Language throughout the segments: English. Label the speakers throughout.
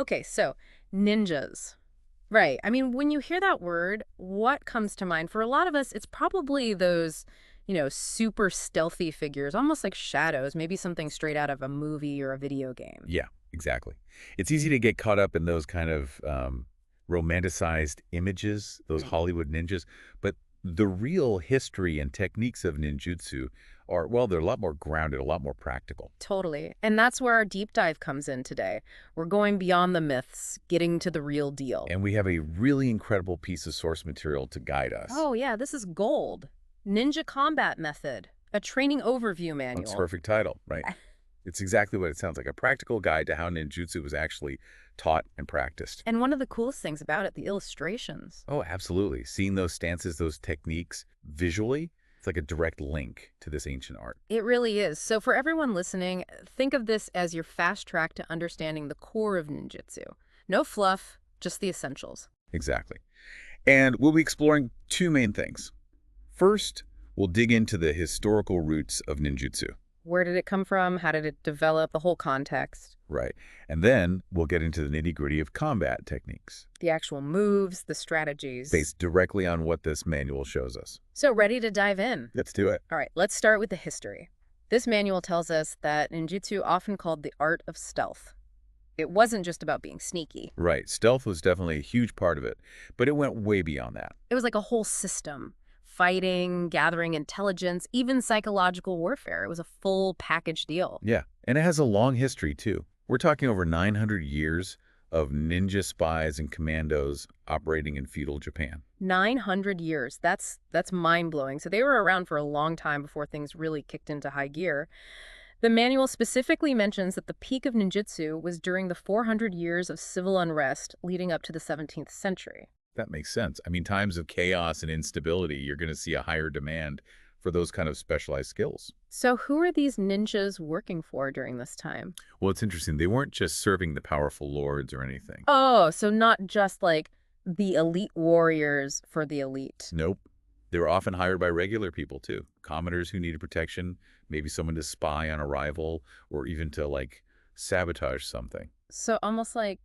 Speaker 1: Okay, so ninjas. Right. I mean, when you hear that word, what comes to mind? For a lot of us, it's probably those, super stealthy figures, almost like shadows, maybe something straight out of a movie or a video game.
Speaker 2: Yeah, exactly. It's easy to get caught up in those kind of romanticized images, those
Speaker 1: Mm.
Speaker 2: Hollywood ninjas. But the real history and techniques of ninjutsu are, well, they're a lot more grounded, a lot more practical.
Speaker 1: Totally. And that's where our deep dive comes in today. We're going beyond the myths, getting to the real deal.
Speaker 2: And we have a really incredible piece of source material to guide us.
Speaker 1: Oh, yeah, this is gold. Ninja Combat Method, a training overview
Speaker 2: That's a
Speaker 1: manual.
Speaker 2: perfect title, right? It's exactly what it sounds like, a practical guide to how ninjutsu was actually taught and practiced.
Speaker 1: And one of the coolest things about it, the illustrations.
Speaker 2: Oh, absolutely. Seeing those stances, those techniques visually, it's like a direct link to this ancient art.
Speaker 1: It really is. So for everyone listening, think of this as your fast track to understanding the core of ninjutsu. No fluff, just the essentials.
Speaker 2: Exactly. And we'll be exploring two main things. First, we'll dig into the historical roots of ninjutsu.
Speaker 1: Where did it come from? How did it develop? The whole context.
Speaker 2: Right. And then we'll get into the nitty-gritty of combat techniques,
Speaker 1: The actual moves, the strategies.
Speaker 2: based directly on what this manual shows us.
Speaker 1: So ready to dive in?
Speaker 2: Let's do it.
Speaker 1: All right, let's start with the history. This manual tells us that ninjutsu, often called the art of stealth. It wasn't just about being sneaky.
Speaker 2: Right. Stealth was definitely a huge part of it, but it went way beyond that.
Speaker 1: It was like a whole system. Fighting, gathering intelligence, even psychological warfare. It was a full package deal.
Speaker 2: Yeah. And it has a long history, too. We're talking over 900 years of ninja spies and commandos operating in feudal Japan.
Speaker 1: 900 years. That's mind-blowing. So they were around for a long time before things really kicked into high gear. The manual specifically mentions that the peak of ninjutsu was during the 400 years of civil unrest leading up to the 17th century.
Speaker 2: That makes sense. I mean, times of chaos and instability, you're going to see a higher demand for those kind of specialized skills.
Speaker 1: So who are these ninjas working for during this time?
Speaker 2: Well, it's interesting. They weren't just serving the powerful lords or anything.
Speaker 1: Oh, so not just like the elite warriors for the elite.
Speaker 2: Nope. They were often hired by regular people, too. Commoners who needed protection, maybe someone to spy on a rival, or even to, like, sabotage something.
Speaker 1: So almost like,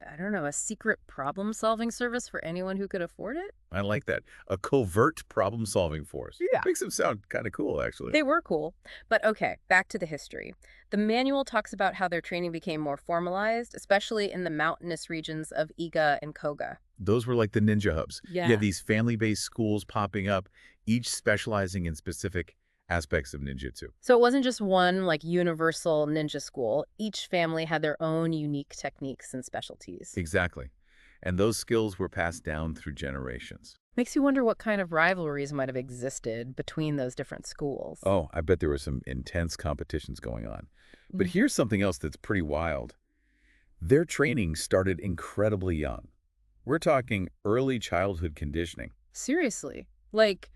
Speaker 1: I don't know, a secret problem-solving service for anyone who could afford it?
Speaker 2: I like that. A covert problem-solving force.
Speaker 1: Yeah.
Speaker 2: Makes them sound kind of cool, actually.
Speaker 1: They were cool. But okay, back to the history. The manual talks about how their training became more formalized, especially in the mountainous regions of Iga and Koga.
Speaker 2: Those were like the ninja hubs. You
Speaker 1: Yeah.
Speaker 2: have these family-based schools popping up, each specializing in specific aspects of ninjutsu.
Speaker 1: So it wasn't just one, like, universal ninja school. Each family had their own unique techniques and specialties.
Speaker 2: Exactly. And those skills were passed down through generations.
Speaker 1: Makes you wonder what kind of rivalries might have existed between those different schools.
Speaker 2: Oh, I bet there were some intense competitions going on. But
Speaker 1: Mm.
Speaker 2: here's something else that's pretty wild. Their training started incredibly young. We're talking early childhood conditioning.
Speaker 1: Seriously? Like,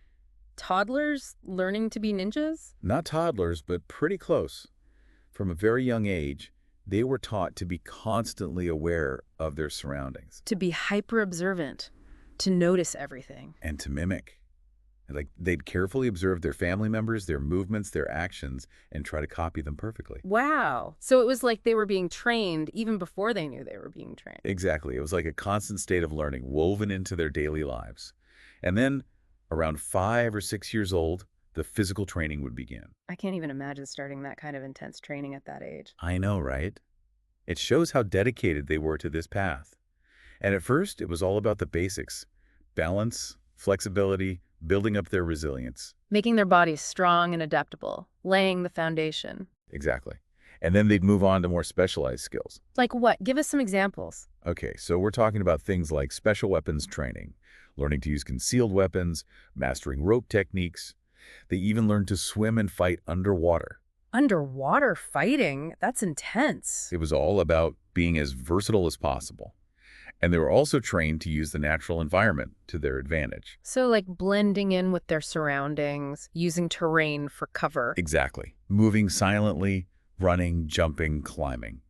Speaker 1: toddlers learning to be ninjas?
Speaker 2: Not toddlers, but pretty close. From a very young age, they were taught to be constantly aware of their surroundings
Speaker 1: To be hyper observant, to notice everything.
Speaker 2: and to mimic. Like, they'd carefully observe their family members, their movements, their actions, and try to copy them perfectly.
Speaker 1: Wow. So it was like they were being trained even before they knew they were being trained.
Speaker 2: Exactly. It was like a constant state of learning woven into their daily lives. And then, around 5 or 6 years old, the physical training would begin.
Speaker 1: I can't even imagine starting that kind of intense training at that age.
Speaker 2: I know, right? It shows how dedicated they were to this path. And at first, it was all about the basics: balance, flexibility, building up their resilience.
Speaker 1: Making their bodies strong and adaptable, laying the foundation.
Speaker 2: Exactly. And then they'd move on to more specialized skills.
Speaker 1: Like what? Give us some examples.
Speaker 2: Okay, so we're talking about things like special weapons training, learning to use concealed weapons, mastering rope techniques. They even learned to swim and fight underwater.
Speaker 1: Underwater fighting? That's intense.
Speaker 2: It was all about being as versatile as possible. And they were also trained to use the natural environment to their advantage.
Speaker 1: So like blending in with their surroundings, using terrain for cover.
Speaker 2: Exactly. Moving silently, running, jumping, climbing.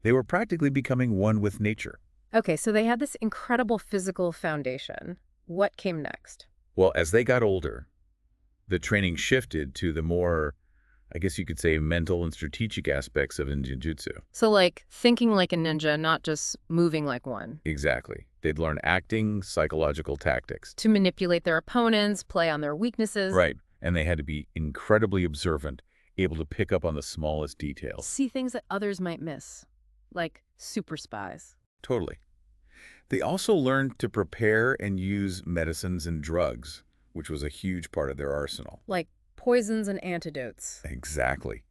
Speaker 2: They were practically becoming one with nature.
Speaker 1: Okay, so they had this incredible physical foundation. What came next?
Speaker 2: Well, as they got older, the training shifted to the more I guess you could say, mental and strategic aspects of ninjutsu.
Speaker 1: So like thinking like a ninja, not just moving like one.
Speaker 2: Exactly. They'd learn acting, psychological tactics.
Speaker 1: To manipulate their opponents, play on their weaknesses.
Speaker 2: Right. And they had to be incredibly observant, able to pick up on the smallest details.
Speaker 1: See things that others might miss. Like super spies.
Speaker 2: Totally. They also learned to prepare and use medicines and drugs, which was a huge part of their arsenal.
Speaker 1: Like poisons and antidotes.
Speaker 2: Exactly.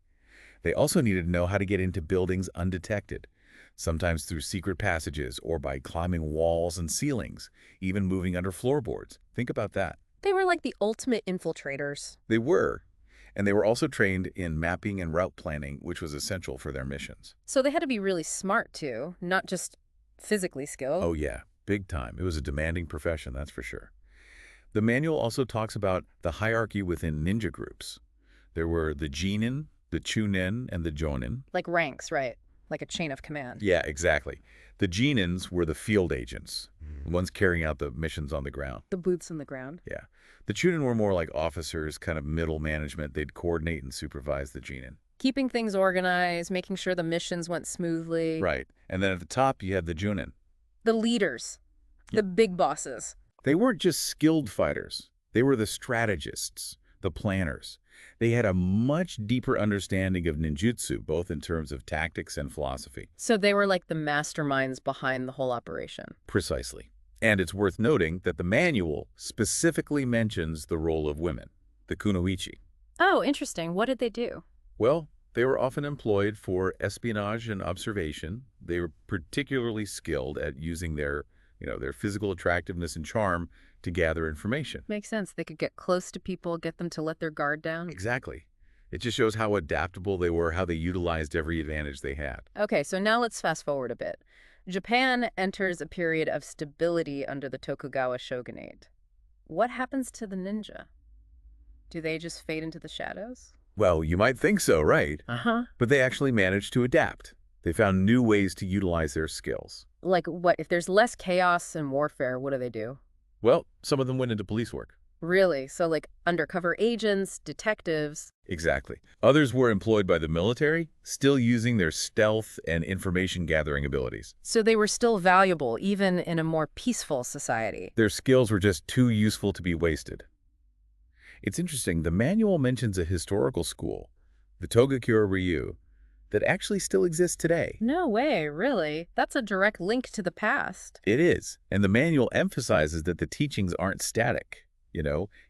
Speaker 2: They also needed to know how to get into buildings undetected, sometimes through secret passages or by climbing walls and ceilings, even moving under floorboards. Think about that.
Speaker 1: They were like the ultimate infiltrators.
Speaker 2: They were. And they were also trained in mapping and route planning, which was essential for their missions.
Speaker 1: So they had to be really smart too, not just physically skilled.
Speaker 2: Oh yeah, big time. It was a demanding profession, that's for sure. The manual also talks about the hierarchy within ninja groups. There were the Jinin, the Chunin, and the Jonin.
Speaker 1: Like ranks, right? Like a chain of command.
Speaker 2: Yeah, exactly. The Jinins were the field agents, the ones carrying out the missions on the ground.
Speaker 1: The boots on the ground.
Speaker 2: Yeah. The Chunin were more like officers, kind of middle management. They'd coordinate and supervise the Jinin.
Speaker 1: Keeping things organized, making sure the missions went smoothly.
Speaker 2: Right. And then at the top, you had the Junin.
Speaker 1: The leaders. The big bosses.
Speaker 2: They weren't just skilled fighters. They were the strategists, the planners. They had a much deeper understanding of ninjutsu, both in terms of tactics and philosophy.
Speaker 1: So they were like the masterminds behind the whole operation.
Speaker 2: Precisely. And it's worth noting that the manual specifically mentions the role of women, the kunoichi.
Speaker 1: Oh, interesting. What did they do?
Speaker 2: Well, they were often employed for espionage and observation. They were particularly skilled at using their physical attractiveness and charm to gather information.
Speaker 1: Makes sense. They could get close to people, get them to let their guard down.
Speaker 2: Exactly. It just shows how adaptable they were, how they utilized every advantage they had.
Speaker 1: Okay, so now let's fast forward a bit. Japan enters a period of stability under the Tokugawa shogunate. What happens to the ninja? Do they just fade into the shadows?
Speaker 2: Well, you might think so, right?
Speaker 1: Uh-huh.
Speaker 2: But they actually managed to adapt. They found new ways to utilize their skills.
Speaker 1: Like what? If there's less chaos and warfare, what do they do?
Speaker 2: Well, some of them went into police work.
Speaker 1: Really? So like undercover agents, detectives.
Speaker 2: Exactly. Others were employed by the military, still using their stealth and information-gathering abilities.
Speaker 1: So they were still valuable, even in a more peaceful society.
Speaker 2: Their skills were just too useful to be wasted. It's interesting, the manual mentions a historical school, the Togakure Ryu, that actually still exists today.
Speaker 1: No way, really? That's a direct link to the past.
Speaker 2: It is, and the manual emphasizes that the teachings aren't static.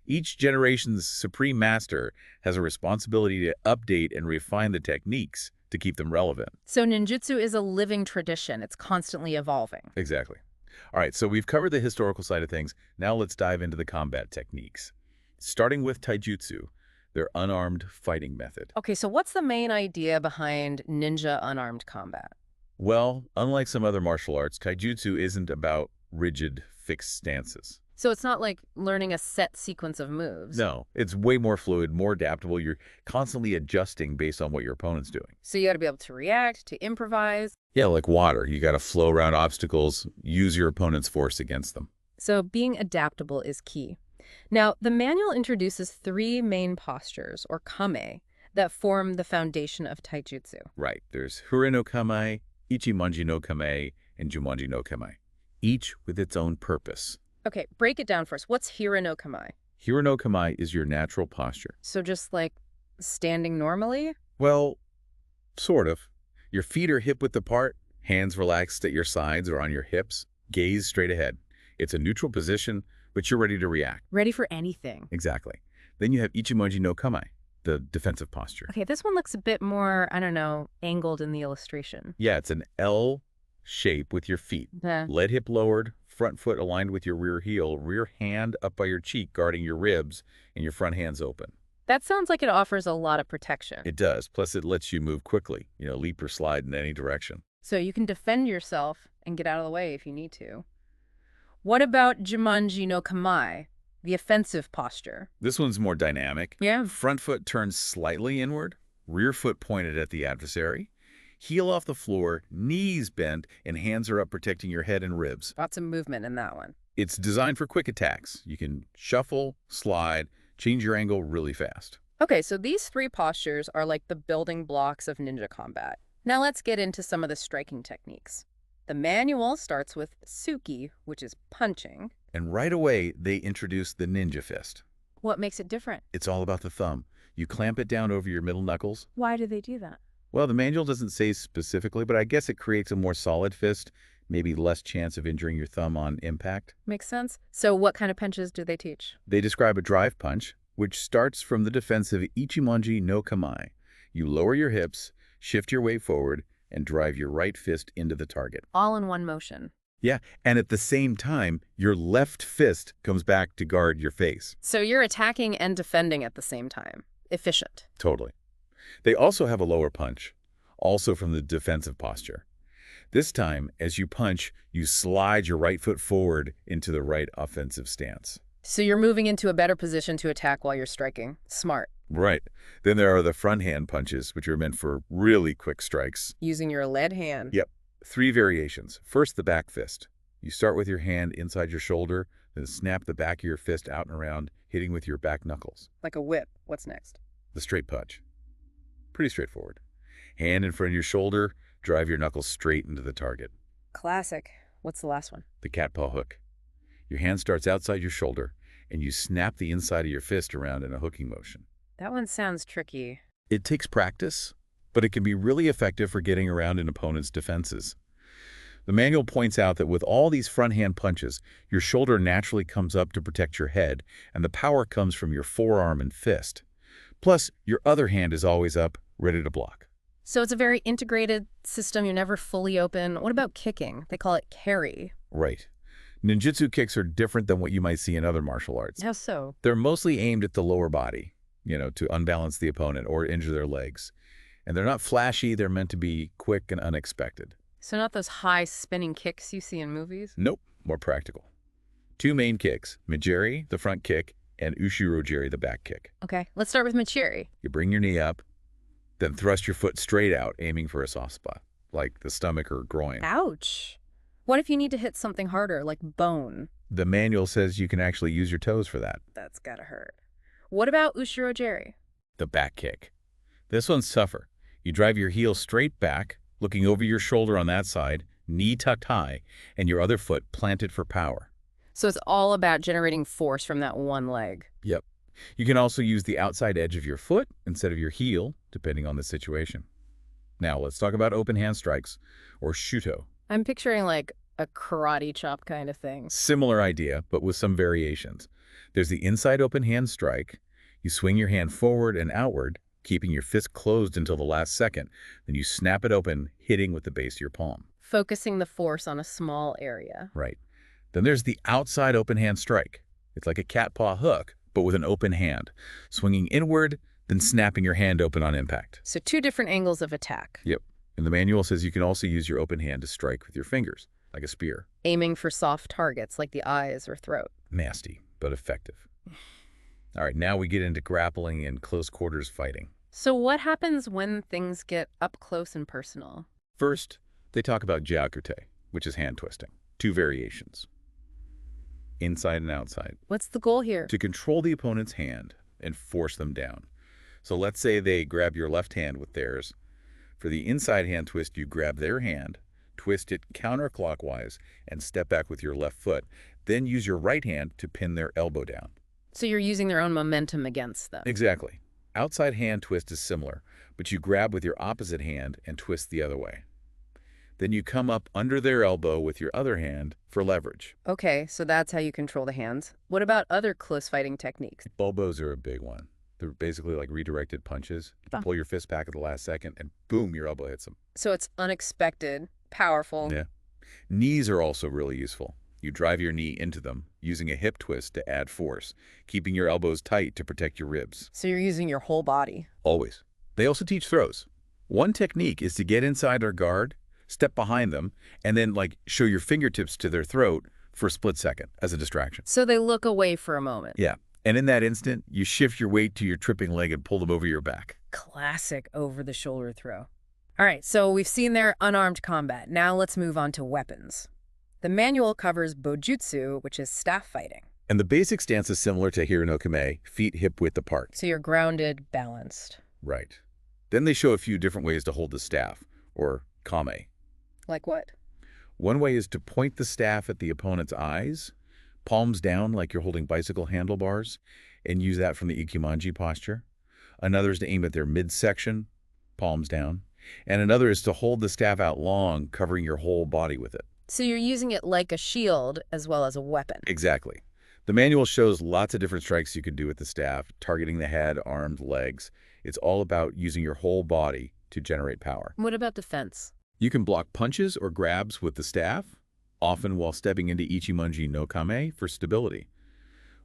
Speaker 2: Each generation's supreme master has a responsibility to update and refine the techniques to keep them relevant.
Speaker 1: So ninjutsu is a living tradition. It's constantly evolving.
Speaker 2: Exactly. All right, so we've covered the historical side of things. Now let's dive into the combat techniques. Starting with taijutsu, their unarmed fighting method.
Speaker 1: Okay, so what's the main idea behind ninja unarmed combat?
Speaker 2: Well, unlike some other martial arts, taijutsu isn't about rigid, fixed stances.
Speaker 1: So it's not like learning a set sequence of moves.
Speaker 2: No, it's way more fluid, more adaptable. You're constantly adjusting based on what your opponent's doing.
Speaker 1: So you got to be able to react, to improvise.
Speaker 2: Yeah, like water. You got to flow around obstacles, use your opponent's force against them.
Speaker 1: So being adaptable is key. Now, the manual introduces 3 main postures, or kame, that form the foundation of taijutsu.
Speaker 2: Right. There's Hure no Kame, Ichimonji no Kame, and Jumonji no Kame, each with its own purpose.
Speaker 1: Okay, break it down first. What's hira no kame?
Speaker 2: Hira no Kame is your natural posture.
Speaker 1: So just like standing normally?
Speaker 2: Well, sort of. Your feet are hip-width apart, hands relaxed at your sides or on your hips, gaze straight ahead. It's a neutral position, but you're ready to react.
Speaker 1: Ready for anything.
Speaker 2: Exactly. Then you have Ichimonji no Kame, the defensive posture.
Speaker 1: Okay, this one looks a bit more, I don't know, angled in the illustration.
Speaker 2: Yeah, it's an L shape with your feet. Lead hip lowered, front foot aligned with your rear heel, rear hand up by your cheek guarding your ribs, and your front hands open.
Speaker 1: That sounds like it offers a lot of protection.
Speaker 2: It does. Plus, it lets you move quickly, leap or slide in any direction.
Speaker 1: So you can defend yourself and get out of the way if you need to. What about Jumanji no Kame, the offensive posture?
Speaker 2: This one's more dynamic.
Speaker 1: Yeah.
Speaker 2: Front foot turns slightly inward, rear foot pointed at the adversary, heel off the floor, knees bent, and hands are up protecting your head and ribs.
Speaker 1: Lots of movement in that one.
Speaker 2: It's designed for quick attacks. You can shuffle, slide, change your angle really fast.
Speaker 1: Okay, so these three postures are like the building blocks of ninja combat. Now let's get into some of the striking techniques. The manual starts with tsuki, which is punching.
Speaker 2: And right away, they introduce the ninja fist.
Speaker 1: What makes it different?
Speaker 2: It's all about the thumb. You clamp it down over your middle knuckles.
Speaker 1: Why do they do that?
Speaker 2: Well, the manual doesn't say specifically, but I guess it creates a more solid fist, maybe less chance of injuring your thumb on impact.
Speaker 1: Makes sense. So what kind of punches do they teach?
Speaker 2: They describe a drive punch, which starts from the defensive ichimonji no kamae. You lower your hips, shift your weight forward, and drive your right fist into the target.
Speaker 1: All in one motion.
Speaker 2: Yeah, and at the same time, your left fist comes back to guard your face.
Speaker 1: So you're attacking and defending at the same time. Efficient.
Speaker 2: Totally. They also have a lower punch, also from the defensive posture. This time, as you punch, you slide your right foot forward into the right offensive stance.
Speaker 1: So you're moving into a better position to attack while you're striking. Smart.
Speaker 2: Right. Then there are the front hand punches, which are meant for really quick strikes.
Speaker 1: Using your lead hand.
Speaker 2: Yep. 3 variations. First, the back fist. You start with your hand inside your shoulder, then snap the back of your fist out and around, hitting with your back knuckles.
Speaker 1: Like a whip. What's next?
Speaker 2: The straight punch. Pretty straightforward. Hand in front of your shoulder, drive your knuckles straight into the target.
Speaker 1: Classic. What's the last one?
Speaker 2: The cat paw hook. Your hand starts outside your shoulder, and you snap the inside of your fist around in a hooking motion.
Speaker 1: That one sounds tricky.
Speaker 2: It takes practice, but it can be really effective for getting around an opponent's defenses. The manual points out that with all these front-hand punches, your shoulder naturally comes up to protect your head, and the power comes from your forearm and fist. Plus, your other hand is always up, ready to block.
Speaker 1: So it's a very integrated system. You're never fully open. What about kicking? They call it carry.
Speaker 2: Right. Ninjutsu kicks are different than what you might see in other martial arts.
Speaker 1: How so?
Speaker 2: They're mostly aimed at the lower body, to unbalance the opponent or injure their legs. And they're not flashy, they're meant to be quick and unexpected.
Speaker 1: So not those high spinning kicks you see in movies?
Speaker 2: Nope, more practical. 2 main kicks, Mijiri, the front kick, and Ushirojiri, the back kick.
Speaker 1: Okay, let's start with Machiri.
Speaker 2: You bring your knee up, then thrust your foot straight out, aiming for a soft spot, like the stomach or groin.
Speaker 1: Ouch. What if you need to hit something harder, like bone?
Speaker 2: The manual says you can actually use your toes for that.
Speaker 1: That's gotta hurt. What about Ushirojiri?
Speaker 2: The back kick. This one's tougher. You drive your heel straight back, looking over your shoulder on that side, knee tucked high, and your other foot planted for power.
Speaker 1: So it's all about generating force from that one leg.
Speaker 2: Yep. You can also use the outside edge of your foot instead of your heel, depending on the situation. Now, let's talk about open hand strikes, or shuto.
Speaker 1: I'm picturing like a karate chop kind of thing.
Speaker 2: Similar idea, but with some variations. There's the inside open hand strike. You swing your hand forward and outward, keeping your fist closed until the last second. Then you snap it open, hitting with the base of your palm.
Speaker 1: Focusing the force on a small area.
Speaker 2: Right. Then there's the outside open hand strike. It's like a cat paw hook, but with an open hand, swinging inward, then snapping your hand open on impact.
Speaker 1: So 2 different angles of attack.
Speaker 2: Yep. And the manual says you can also use your open hand to strike with your fingers, like a spear.
Speaker 1: Aiming for soft targets like the eyes or throat.
Speaker 2: Nasty, but effective. All right, now we get into grappling and close quarters fighting.
Speaker 1: So what happens when things get up close and personal?
Speaker 2: First, they talk about jiakute, which is hand twisting. 2 variations. Inside and outside.
Speaker 1: What's the goal here?
Speaker 2: To control the opponent's hand and force them down. So let's say they grab your left hand with theirs. For the inside hand twist, you grab their hand, twist it counterclockwise, and step back with your left foot. Then use your right hand to pin their elbow down.
Speaker 1: So you're using their own momentum against them.
Speaker 2: Exactly. Outside hand twist is similar, but you grab with your opposite hand and twist the other way. Then you come up under their elbow with your other hand for leverage.
Speaker 1: Okay, so that's how you control the hands. What about other close fighting techniques?
Speaker 2: Bobos are a big one. They're basically like redirected punches. You pull your fist back at the last second and boom, your elbow hits them.
Speaker 1: So it's unexpected, powerful.
Speaker 2: Yeah. Knees are also really useful. You drive your knee into them, using a hip twist to add force, keeping your elbows tight to protect your ribs.
Speaker 1: So you're using your whole body.
Speaker 2: Always. They also teach throws. One technique is to get inside their guard, step behind them, and then show your fingertips to their throat for a split second as a distraction.
Speaker 1: So they look away for a moment.
Speaker 2: Yeah. And in that instant, you shift your weight to your tripping leg and pull them over your back.
Speaker 1: Classic over-the-shoulder throw. All right, so we've seen their unarmed combat. Now let's move on to weapons. The manual covers bojutsu, which is staff fighting.
Speaker 2: And the basic stance is similar to Hiranokame, feet hip-width apart.
Speaker 1: So you're grounded, balanced.
Speaker 2: Right. Then they show a few different ways to hold the staff, or kame.
Speaker 1: Like what?
Speaker 2: One way is to point the staff at the opponent's eyes, palms down like you're holding bicycle handlebars, and use that from the ikimanji posture. Another is to aim at their midsection, palms down. And another is to hold the staff out long, covering your whole body with it.
Speaker 1: So you're using it like a shield as well as a weapon.
Speaker 2: Exactly. The manual shows lots of different strikes you can do with the staff, targeting the head, arms, legs. It's all about using your whole body to generate power.
Speaker 1: What about defense?
Speaker 2: You can block punches or grabs with the staff, often while stepping into Ichimonji no Kame for stability.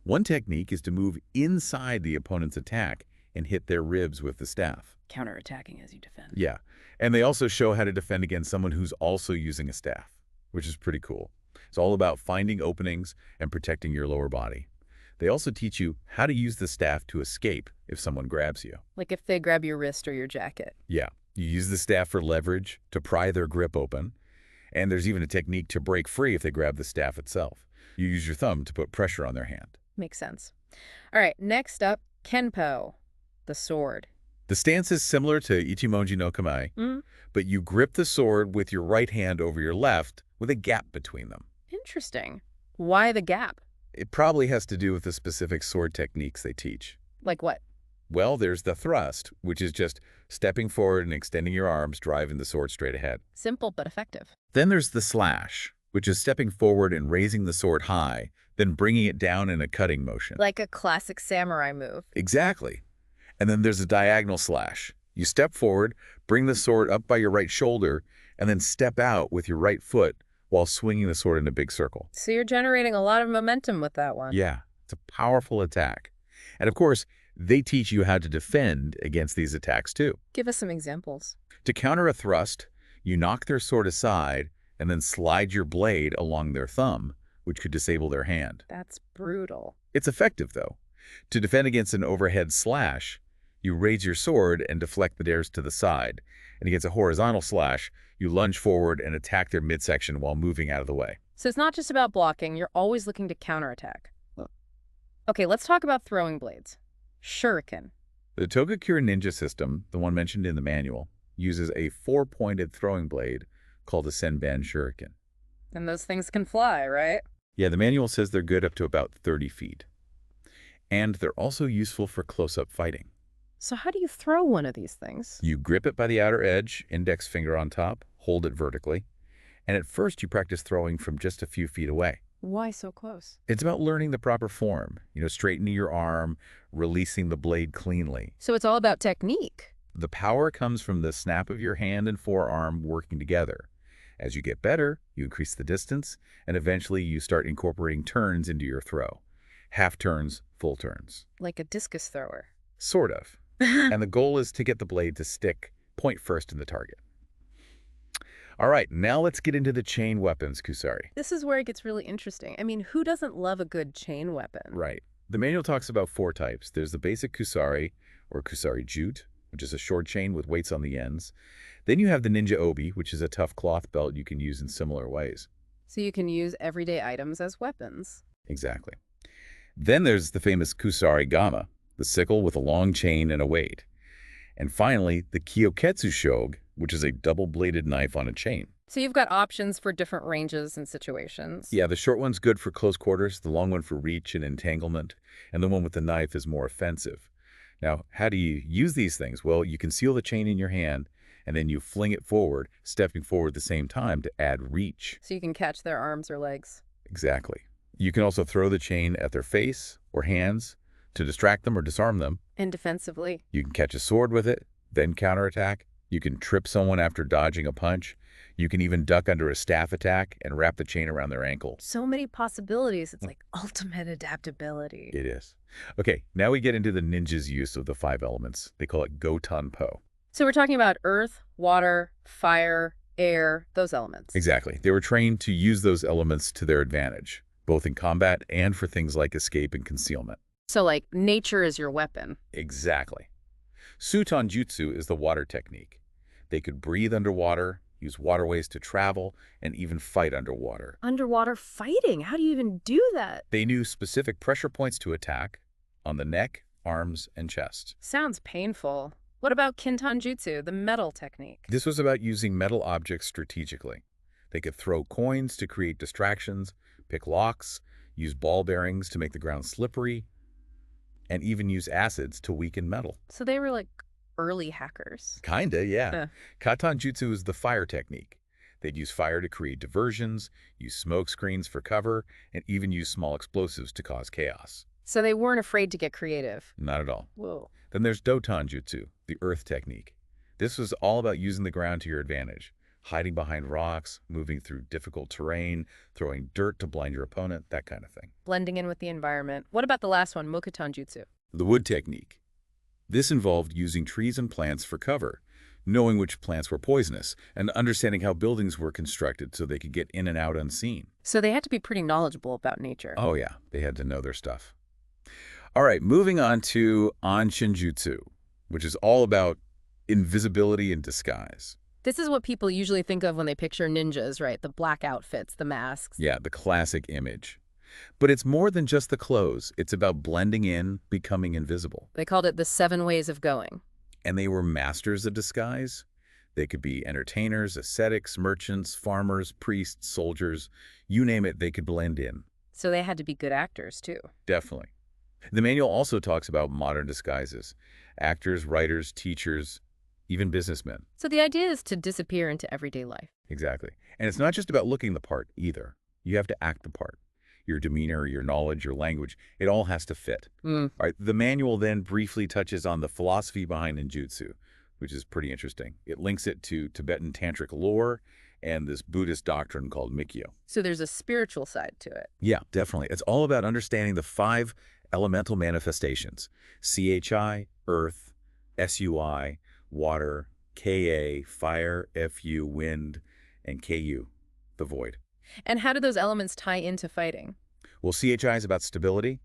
Speaker 2: One technique is to move inside the opponent's attack and hit their ribs with the staff.
Speaker 1: Counterattacking as you defend.
Speaker 2: Yeah, and they also show how to defend against someone who's also using a staff, which is pretty cool. It's all about finding openings and protecting your lower body. They also teach you how to use the staff to escape if someone grabs you.
Speaker 1: Like if they grab your wrist or your jacket.
Speaker 2: Yeah, you use the staff for leverage, to pry their grip open, and there's even a technique to break free if they grab the staff itself. You use your thumb to put pressure on their hand.
Speaker 1: Makes sense. All right, next up, kenpo, the sword.
Speaker 2: The stance is similar to Ichimonji no Kame, but you grip the sword with your right hand over your left with a gap between them.
Speaker 1: Interesting. Why the gap?
Speaker 2: It probably has to do with the specific sword techniques they teach.
Speaker 1: Like what?
Speaker 2: Well, there's the thrust, which is just stepping forward and extending your arms, driving the sword straight ahead.
Speaker 1: Simple but effective.
Speaker 2: Then there's the slash, which is stepping forward and raising the sword high, then bringing it down in a cutting motion.
Speaker 1: Like a classic samurai move.
Speaker 2: Exactly. And then there's a diagonal slash. You step forward, bring the sword up by your right shoulder, and then step out with your right foot while swinging the sword in a big circle.
Speaker 1: So you're generating a lot of momentum with that one.
Speaker 2: Yeah, it's a powerful attack. And of course, they teach you how to defend against these attacks too.
Speaker 1: Give us some examples.
Speaker 2: To counter a thrust, you knock their sword aside and then slide your blade along their thumb, which could disable their hand.
Speaker 1: That's brutal.
Speaker 2: It's effective, though. To defend against an overhead slash, you raise your sword and deflect the dares to the side. And against a horizontal slash, you lunge forward and attack their midsection while moving out of the way.
Speaker 1: So it's not just about blocking, you're always looking to counterattack. Okay, let's talk about throwing blades. Shuriken.
Speaker 2: The Togakura ninja system, the one mentioned in the manual, uses a four-pointed throwing blade called a senben shuriken.
Speaker 1: And those things can fly, right?
Speaker 2: Yeah, the manual says they're good up to about 30 feet. And they're also useful for close-up fighting.
Speaker 1: So how do you throw one of these things?
Speaker 2: You grip it by the outer edge, index finger on top, hold it vertically, and at first you practice throwing from just a few feet away.
Speaker 1: Why so close?
Speaker 2: It's about learning the proper form, straightening your arm, releasing the blade cleanly.
Speaker 1: So it's all about technique.
Speaker 2: The power comes from the snap of your hand and forearm working together. As you get better, you increase the distance, and eventually you start incorporating turns into your throw. Half turns, full turns.
Speaker 1: Like a discus thrower.
Speaker 2: Sort of. And the goal is to get the blade to stick point first in the target. All right, now let's get into the chain weapons, Kusari.
Speaker 1: This is where it gets really interesting. I mean, who doesn't love a good chain weapon?
Speaker 2: Right. The manual talks about 4 types. There's the basic Kusari, or Kusari jute, which is a short chain with weights on the ends. Then you have the ninja obi, which is a tough cloth belt you can use in similar ways.
Speaker 1: So you can use everyday items as weapons.
Speaker 2: Exactly. Then there's the famous Kusari gama, the sickle with a long chain and a weight. And finally, the kyoketsu shogue, which is a double-bladed knife on a chain.
Speaker 1: So you've got options for different ranges and situations.
Speaker 2: Yeah, the short one's good for close quarters, the long one for reach and entanglement, and the one with the knife is more offensive. Now, how do you use these things? Well, you conceal the chain in your hand, and then you fling it forward, stepping forward at the same time to add reach.
Speaker 1: So you can catch their arms or legs.
Speaker 2: Exactly. You can also throw the chain at their face or hands to distract them or disarm them.
Speaker 1: And defensively.
Speaker 2: You can catch a sword with it, then counterattack. You can trip someone after dodging a punch. You can even duck under a staff attack and wrap the chain around their ankle.
Speaker 1: So many possibilities. It's like ultimate adaptability.
Speaker 2: It is. Okay, now we get into the ninja's use of the 5 elements. They call it gotanpo.
Speaker 1: So we're talking about earth, water, fire, air, those elements.
Speaker 2: Exactly. They were trained to use those elements to their advantage, both in combat and for things like escape and concealment.
Speaker 1: So like nature is your weapon.
Speaker 2: Exactly. Suton jutsu is the water technique. They could breathe underwater, use waterways to travel, and even fight underwater.
Speaker 1: Underwater fighting? How do you even do that?
Speaker 2: They knew specific pressure points to attack on the neck, arms, and chest.
Speaker 1: Sounds painful. What about kintan jutsu, the metal technique?
Speaker 2: This was about using metal objects strategically. They could throw coins to create distractions, pick locks, use ball bearings to make the ground slippery, and even use acids to weaken metal.
Speaker 1: So they were like early hackers.
Speaker 2: Kinda, yeah.
Speaker 1: Huh.
Speaker 2: Katan jutsu is the fire technique. They'd use fire to create diversions, use smoke screens for cover, and even use small explosives to cause chaos.
Speaker 1: So they weren't afraid to get creative.
Speaker 2: Not at all.
Speaker 1: Whoa.
Speaker 2: Then there's dotan jutsu, the earth technique. This was all about using the ground to your advantage, hiding behind rocks, moving through difficult terrain, throwing dirt to blind your opponent, that kind of thing.
Speaker 1: Blending in with the environment. What about the last one, mokutan jutsu?
Speaker 2: The wood technique. This involved using trees and plants for cover, knowing which plants were poisonous, and understanding how buildings were constructed so they could get in and out unseen.
Speaker 1: So they had to be pretty knowledgeable about nature.
Speaker 2: Oh yeah, they had to know their stuff. All right, moving on to Anshin Jutsu, which is all about invisibility and disguise.
Speaker 1: This is what people usually think of when they picture ninjas, right? The black outfits, the masks.
Speaker 2: Yeah, the classic image. But it's more than just the clothes. It's about blending in, becoming invisible.
Speaker 1: They called it the 7 ways of going.
Speaker 2: And they were masters of disguise. They could be entertainers, ascetics, merchants, farmers, priests, soldiers. You name it, they could blend in.
Speaker 1: So they had to be good actors, too.
Speaker 2: Definitely. The manual also talks about modern disguises. Actors, writers, teachers, even businessmen.
Speaker 1: So the idea is to disappear into everyday life.
Speaker 2: Exactly. And it's not just about looking the part either. You have to act the part. Your demeanor, your knowledge, your language, it all has to fit. All right, the manual then briefly touches on the philosophy behind ninjutsu, which is pretty interesting. It links it to Tibetan tantric lore and this Buddhist doctrine called Mikyo.
Speaker 1: So there's a spiritual side to it.
Speaker 2: Yeah, definitely. It's all about understanding the 5 elemental manifestations: CHI, earth; SUI, water; KA, fire; FU, wind; and KU, the void.
Speaker 1: And how do those elements tie into fighting?
Speaker 2: Well, CHI is about stability,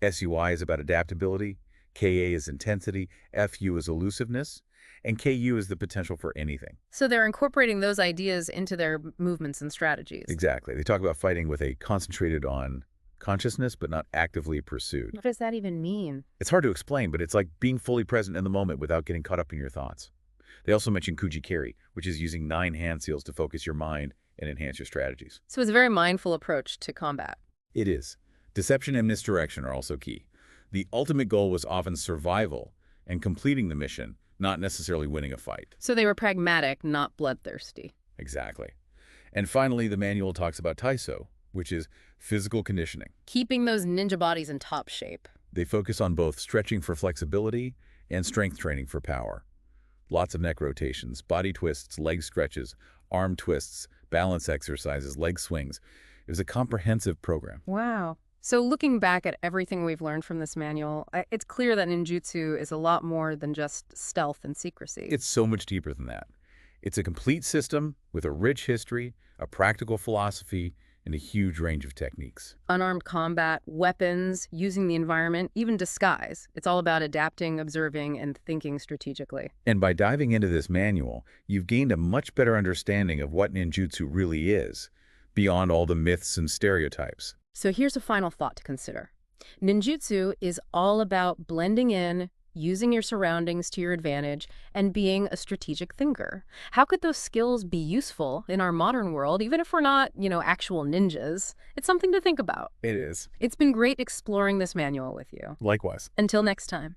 Speaker 2: SUI is about adaptability, KA is intensity, FU is elusiveness, and KU is the potential for anything.
Speaker 1: So they're incorporating those ideas into their movements and strategies.
Speaker 2: Exactly. They talk about fighting with a concentrated on consciousness, but not actively pursued.
Speaker 1: What does that even mean?
Speaker 2: It's hard to explain, but it's like being fully present in the moment without getting caught up in your thoughts. They also mention Kujikeri, which is using 9 hand seals to focus your mind and enhance your strategies.
Speaker 1: So it's a very mindful approach to combat.
Speaker 2: It is. Deception and misdirection are also key. The ultimate goal was often survival and completing the mission, not necessarily winning a fight.
Speaker 1: So they were pragmatic, not bloodthirsty.
Speaker 2: Exactly. And finally, the manual talks about Taiso, which is physical conditioning.
Speaker 1: Keeping those ninja bodies in top shape.
Speaker 2: They focus on both stretching for flexibility and strength training for power. Lots of neck rotations, body twists, leg stretches, arm twists, balance exercises, leg swings. It was a comprehensive program.
Speaker 1: Wow. So looking back at everything we've learned from this manual, it's clear that ninjutsu is a lot more than just stealth and secrecy.
Speaker 2: It's so much deeper than that. It's a complete system with a rich history, a practical philosophy, and a huge range of techniques.
Speaker 1: Unarmed combat, weapons, using the environment, even disguise. It's all about adapting, observing, and thinking strategically.
Speaker 2: And by diving into this manual, you've gained a much better understanding of what ninjutsu really is, beyond all the myths and stereotypes.
Speaker 1: So here's a final thought to consider. Ninjutsu is all about blending in, using your surroundings to your advantage, and being a strategic thinker. How could those skills be useful in our modern world, even if we're not, actual ninjas? It's something to think about.
Speaker 2: It is.
Speaker 1: It's been great exploring this manual with you.
Speaker 2: Likewise.
Speaker 1: Until next time.